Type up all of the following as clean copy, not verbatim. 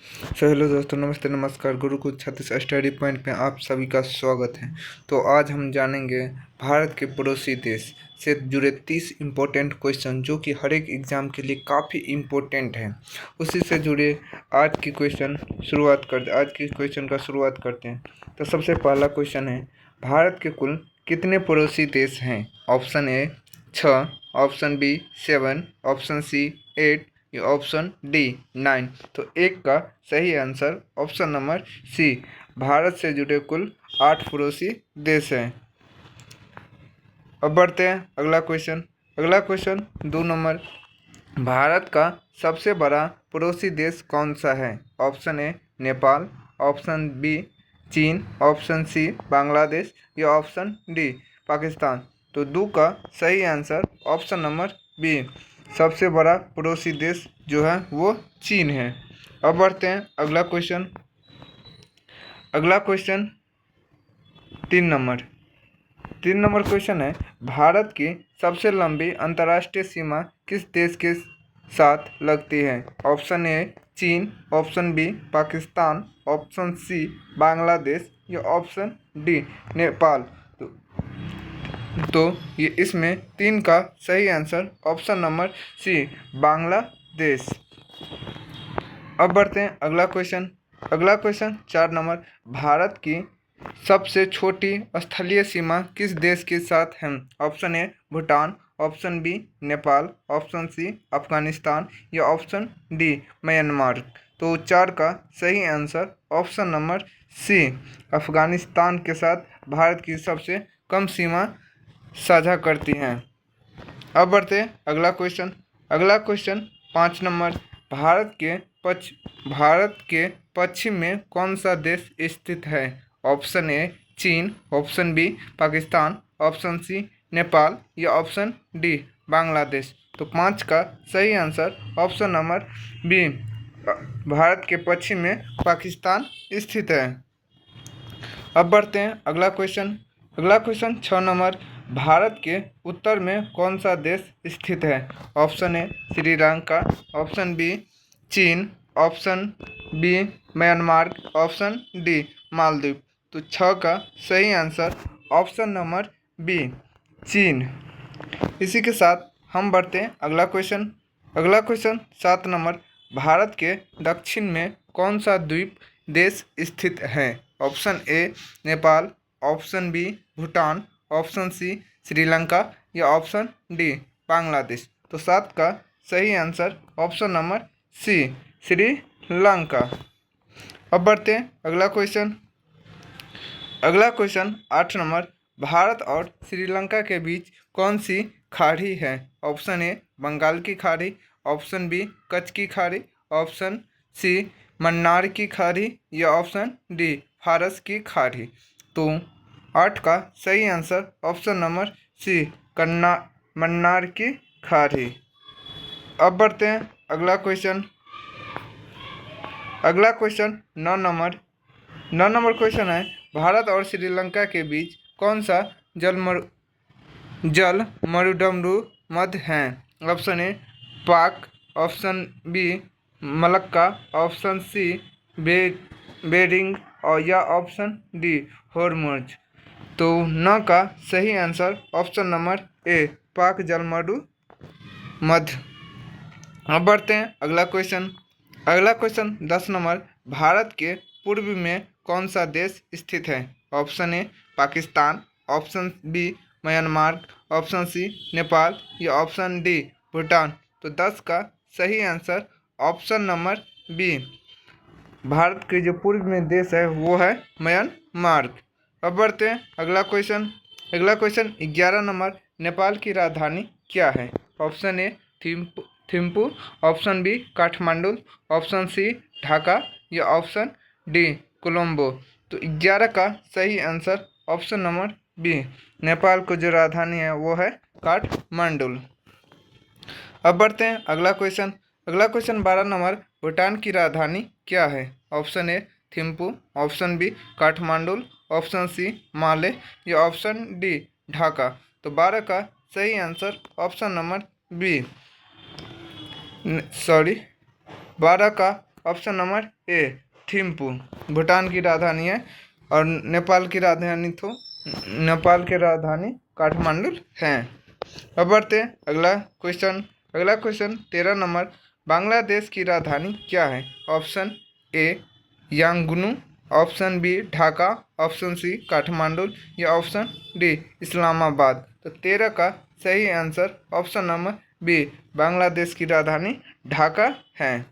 Hello दोस्तों, नमस्ते, नमस्कार। गुरुकुल छत्तीस स्टडी पॉइंट में आप सभी का स्वागत है। तो आज हम जानेंगे भारत के पड़ोसी देश से जुड़े 30 इम्पोर्टेंट क्वेश्चन, जो कि हर एक एग्ज़ाम के लिए काफ़ी इम्पोर्टेंट हैं। उसी से जुड़े आज की क्वेश्चन का शुरुआत करते हैं। तो सबसे पहला क्वेश्चन है, भारत के कुल कितने पड़ोसी देश हैं? Option A 6, option B 7, option C 8 या ऑप्शन डी 9। तो एक का सही answer option number C, Bharat से जुड़े कुल 8 पड़ोसी देश हैं। अब बढ़ते हैं अगला क्वेश्चन 2 नंबर, भारत का सबसे बड़ा पड़ोसी देश कौन सा है? Option A Nepal, option B चीन, ऑप्शन सी बांग्लादेश या ऑप्शन डी पाकिस्तान। तो 2 का सही आंसर ऑप्शन नंबर बी, सबसे बड़ा पड़ोसी देश जो है वो चीन है। अब बढ़ते हैं अगला क्वेश्चन 3 नंबर क्वेश्चन है, भारत की सबसे लंबी अंतर्राष्ट्रीय सीमा किस देश के साथ लगती है? ऑप्शन ए चीन, option B Pakistan, option C Bangladesh या ऑप्शन डी नेपाल। तो ये इसमें 3 का सही answer option number C Bangladesh. अब बढ़ते हैं अगला क्वेश्चन 4 नंबर, भारत की सबसे छोटी स्थलीय सीमा किस देश के साथ है? Option A Bhutan, option B Nepal, option C Afghanistan या ऑप्शन डी म्यांमार। तो 4 का सही answer option number C, Afghanistan के साथ भारत की सबसे कम सीमा साझा करती हैं। अब बढ़ते हैं अगला क्वेश्चन 5 नंबर, भारत के पश्चिम में कौन सा देश स्थित है? ऑप्शन ए चीन, option B Pakistan, option C Nepal या ऑप्शन डी बांग्लादेश। तो 5 का सही answer option number B, Bharat के पश्चिम में पाकिस्तान स्थित है। अब बढ़ते हैं अगला क्वेश्चन 6 नंबर, भारत के उत्तर में कौन सा देश स्थित है? Option A Sri Lanka, option B चीन, option B Myanmar, option D Maldives. तो 6 का सही आंसर ऑप्शन नंबर बी चीन। इसी के साथ हम बढ़ते हैं अगला क्वेश्चन 7 नंबर, भारत के दक्षिण में कौन सा द्वीप देश स्थित है? Option A Nepal, option B Bhutan, option सी श्रीलंका या ऑप्शन डी बांग्लादेश। तो 7 का सही आंसर ऑप्शन नंबर सी श्रीलंका। अब बढ़ते हैं अगला क्वेश्चन 8 नंबर, भारत और श्रीलंका के बीच कौन सी खाड़ी है? ऑप्शन ए बंगाल की खाड़ी, ऑप्शन बी कच्छ की खाड़ी, ऑप्शन सी मन्नार की खाड़ी या ऑप्शन डी फारस की खाड़ी। तो 8 का सही answer option number C Mannar की खाड़ी। अब बढ़ते हैं अगला क्वेश्चन 9 नंबर क्वेश्चन है, भारत और श्रीलंका के बीच कौन सा जल मरुडमरु मध्य है? Option A Palk, option B Malacca, option C Bering और या ऑप्शन डी हॉर्मुज। तो 9 का सही आंसर ऑप्शन नंबर ए पाक जलमरु मध्य। अब बढ़ते हैं अगला क्वेश्चन 10 नंबर, भारत के पूर्व में कौन सा देश स्थित है? Option A Pakistan, option B Myanmar, option C Nepal या ऑप्शन डी भूटान। तो 10 का सही answer option number B, Bharat के जो पूर्व में देश है वो है म्यांमार। अब बढ़ते हैं अगला क्वेश्चन 11 नंबर, नेपाल की राजधानी क्या है? Option A Thimphu, option B Kathmandu, option C Dhaka या ऑप्शन डी कोलंबो। तो 11 का सही answer option number B, Nepal को जो राजधानी है वो है काठमांडू। अब बढ़ते हैं अगला क्वेश्चन 12 नंबर, भूटान की राजधानी क्या है? Option A Thimphu, option B Kathmandu, option C Male या ऑप्शन डी ढाका। तो 12 का सही आंसर ऑप्शन नंबर बी 12 का ऑप्शन नंबर ए थिम्पू भूटान की राजधानी है और नेपाल की राजधानी काठमांडू है। अब बढ़ते हैं अगला क्वेश्चन 13 नंबर, बांग्लादेश की राजधानी क्या है? Option A Yangon, option B Dhaka, option C Kathmandu या ऑप्शन डी इस्लामाबाद। तो 13 का सही answer option number B Bangladesh की राजधानी ढाका है।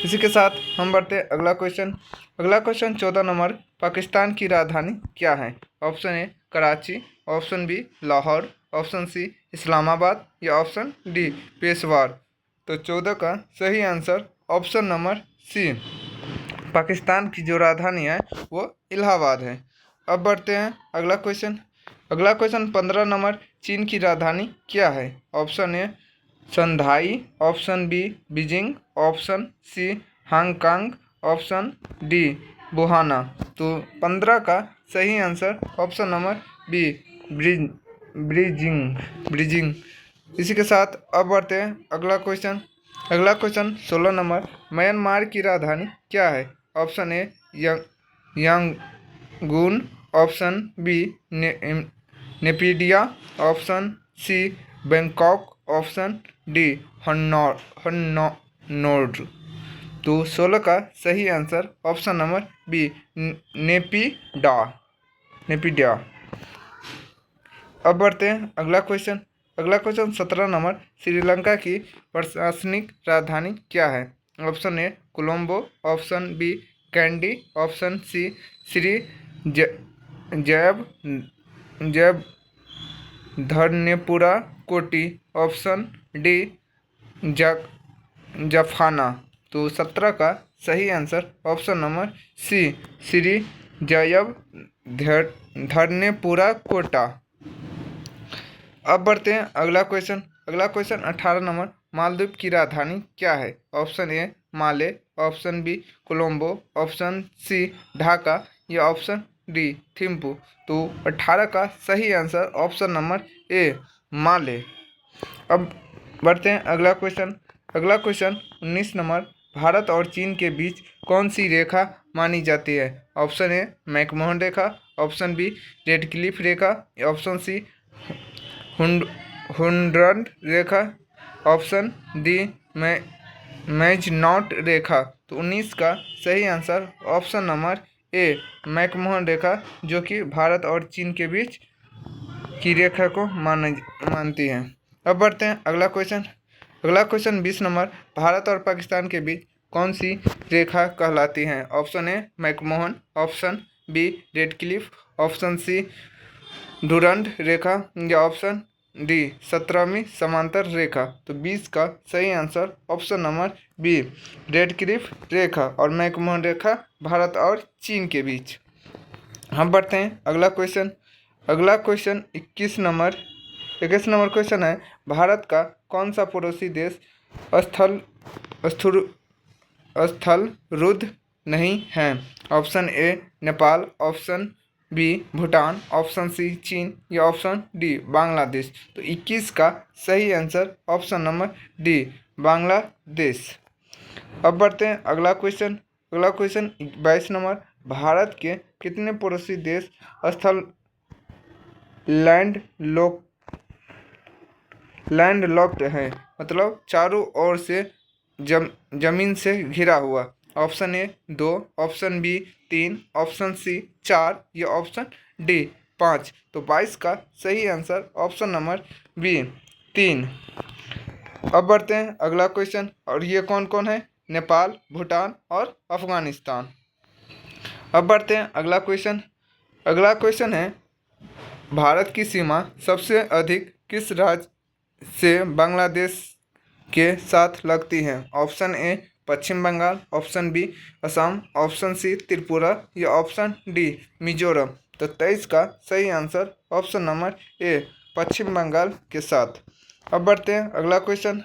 इसी के साथ हम बढ़ते हैं अगला क्वेश्चन 14 नंबर, पाकिस्तान की राजधानी क्या है? Option A Karachi, option B Lahore, option C Islamabad या ऑप्शन डी पेशवार। तो 14 का सही answer option number C Pakistan की जो राजधानी है वो इलाहाबाद है। अब बढ़ते हैं अगला क्वेश्चन 15 नंबर, चीन की राजधानी क्या है? Option A Shanghai, option B Beijing, option C Hong Kong, option D Wuhan. तो 15 का सही answer option number B Beijing. इसी के साथ अब बढ़ते हैं अगला क्वेश्चन 16 नंबर, म्यांमार की राजधानी क्या है? Option A Yangon, option B Naypyidaw, option C Bangkok, option D Hanoi. तो 16 का सही answer option number B Naypyidaw. अब बढ़ते हैं अगला क्वेश्चन 17 नंबर, श्रीलंका की प्रशासनिक राजधानी क्या है? Option A Colombo, option B Kandy, option C Sri Jayawardenepura Kotte, option D Jaffna. तो 17 का सही answer option number C Sri Jayawardenepura Kotte. अब बढ़ते हैं अगला क्वेश्चन 18 नंबर, मालदीव की राजधानी क्या है? Option A Male, option B Colombo, option C Dhaka या ऑप्शन डी थिम्पू। तो 18 का सही answer option number A Male. अब बढ़ते हैं अगला क्वेश्चन 19 नंबर, भारत और चीन के बीच कौन सी रेखा मानी जाती है? ऑप्शन ए मैकमोहन रेखा, ऑप्शन बी रेड क्लिफ रेखा, ऑप्शन सी हुंड्रन रेखा, ऑप्शन डी मैजनॉट रेखा। तो 19 का सही answer option number A McMahon रेखा, जो कि भारत और चीन के बीच की रेखा को मानती है। अब बढ़ते हैं अगला क्वेश्चन 20 नंबर, भारत और पाकिस्तान के बीच कौन सी रेखा कहलाती है? Option A McMahon, option B Radcliffe, option C Durand रेखा या ऑप्शन डी 17वीं समांतर रेखा। तो 20 का सही answer option number B Radcliffe रेखा और मैकमोहन रेखा भारत और चीन के बीच। हम बढ़ते हैं अगला क्वेश्चन 21 नंबर क्वेश्चन है, भारत का कौन सा पड़ोसी देश स्थल रुद्ध नहीं है? Option A Nepal, option B Bhutan, option C चीन या ऑप्शन डी बांग्लादेश। तो 21 का सही answer option number D Bangladesh. अब बढ़ते हैं अगला क्वेश्चन 22 नंबर, भारत के कितने पड़ोसी देश स्थल लैंडलॉक्ड है, मतलब चारों ओर से जमीन से घिरा हुआ? Option A 2, option B 3, option C 4 या ऑप्शन डी 5। तो 22 का सही आंसर ऑप्शन नंबर बी 3। अब बढ़ते हैं अगला क्वेश्चन, और ये कौन कौन है? नेपाल, भूटान और अफगानिस्तान। अब बढ़ते हैं अगला क्वेश्चन है, भारत की सीमा सबसे अधिक किस राज्य से बांग्लादेश के साथ लगती है? Option A Paschim Bangal, option B Assam, option C Tripura या ऑप्शन डी मिजोरम। तो 23 का सही answer option number A Paschim Bangal के साथ। अब बढ़ते हैं अगला क्वेश्चन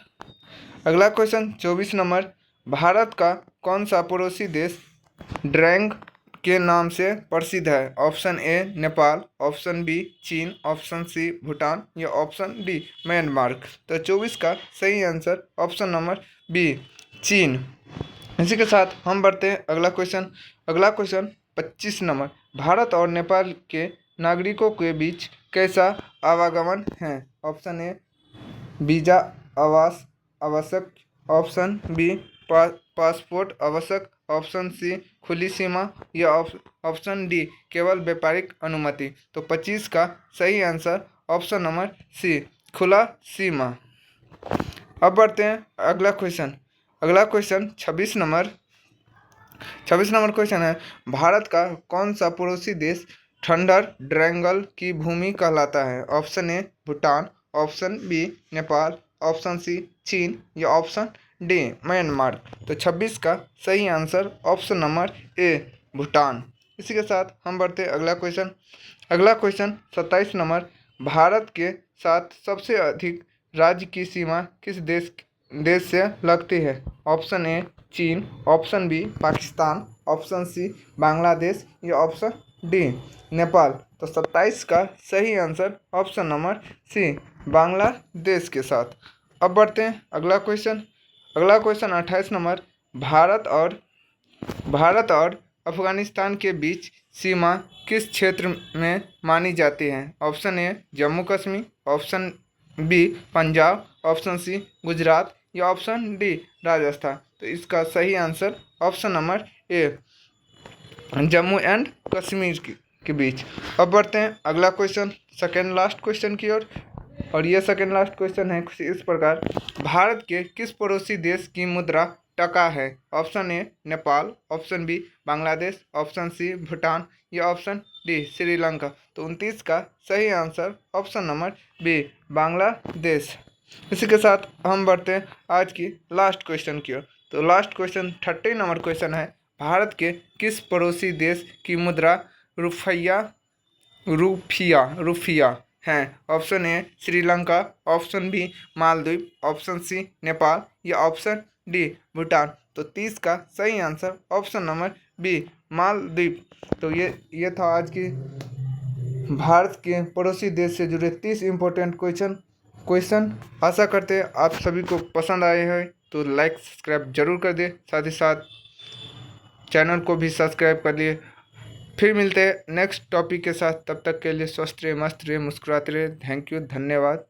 24 नंबर, भारत का कौन सा पड़ोसी देश ड्रैंग के नाम से प्रसिद्ध है? Option A Nepal, option B चीन, ऑप्शन सी भूटान या ऑप्शन डी म्यांमार। तो 24 का सही आंसर ऑप्शन नंबर बी चीन। इसी के साथ हम बढ़ते हैं अगला क्वेश्चन 25 नंबर। भारत और नेपाल के नागरिकों के बीच कैसा आवागमन है? ऑप्शन ए वीजा आवास आवश्यक, ऑप्शन बी पासपोर्ट आवश्यक, ऑप्शन सी खुली सीमा या ऑप्शन डी केवल व्यापारिक अनुमति। तो 25 का सही आंसर ऑप्शन नंबर सी खुला सीमा। अब बढ़ते हैं अगला क्वेश्चन 26 नंबर क्वेश्चन है, भारत का कौन सा पड़ोसी देश थंडर ड्रैगन की भूमि कहलाता है? Option A Bhutan, option B Nepal, option C चीन या ऑप्शन डी म्यांमार। तो 26 का सही answer option number A Bhutan. इसी के साथ हम बढ़ते हैं अगला क्वेश्चन 27 नंबर। भारत के साथ सबसे अधिक राज्य की सीमा किस देश से लगती है? ऑप्शन ए चीन, option B Pakistan, option C Bangladesh या ऑप्शन डी नेपाल। तो 27 का सही answer option number C Bangladesh के साथ। अब बढ़ते हैं अगला क्वेश्चन 28 नंबर। भारत और अफगानिस्तान के बीच सीमा किस क्षेत्र में मानी जाती है? Option A Jammu Kashmir, option B Punjab, option C Gujarat या ऑप्शन डी राजस्थान। तो इसका सही answer option number A Jammu and Kashmir के बीच। अब बढ़ते हैं अगला क्वेश्चन सेकेंड लास्ट क्वेश्चन की ओर, और ये सेकेंड लास्ट क्वेश्चन है कुछ इस प्रकार। भारत के किस पड़ोसी देश की मुद्रा टका है? Option A Nepal, option B Bangladesh, option C Bhutan या ऑप्शन डी श्रीलंका। तो 29 का सही answer option number B Bangladesh. इसी के साथ हम बढ़ते हैं आज की लास्ट क्वेश्चन की ओर। तो लास्ट क्वेश्चन 30 नंबर क्वेश्चन है, भारत के किस पड़ोसी देश की मुद्रा रुपया हैं? Option A Sri Lanka, option B Maldives, option C Nepal या ऑप्शन डी भूटान। तो 30 का सही answer option number B Maldives. तो ये था आज की भारत के पड़ोसी देश से जुड़े 30 इम्पोर्टेंट क्वेश्चन। आशा करते हैं आप सभी को पसंद आए हैं, तो लाइक सब्सक्राइब जरूर कर दें, साथ ही साथ चैनल को भी सब्सक्राइब कर लिए। फिर मिलते हैं नेक्स्ट टॉपिक के साथ, तब तक के लिए स्वस्थ रहे, मस्त रहे, मुस्कुराते रहे। थैंक यू, धन्यवाद।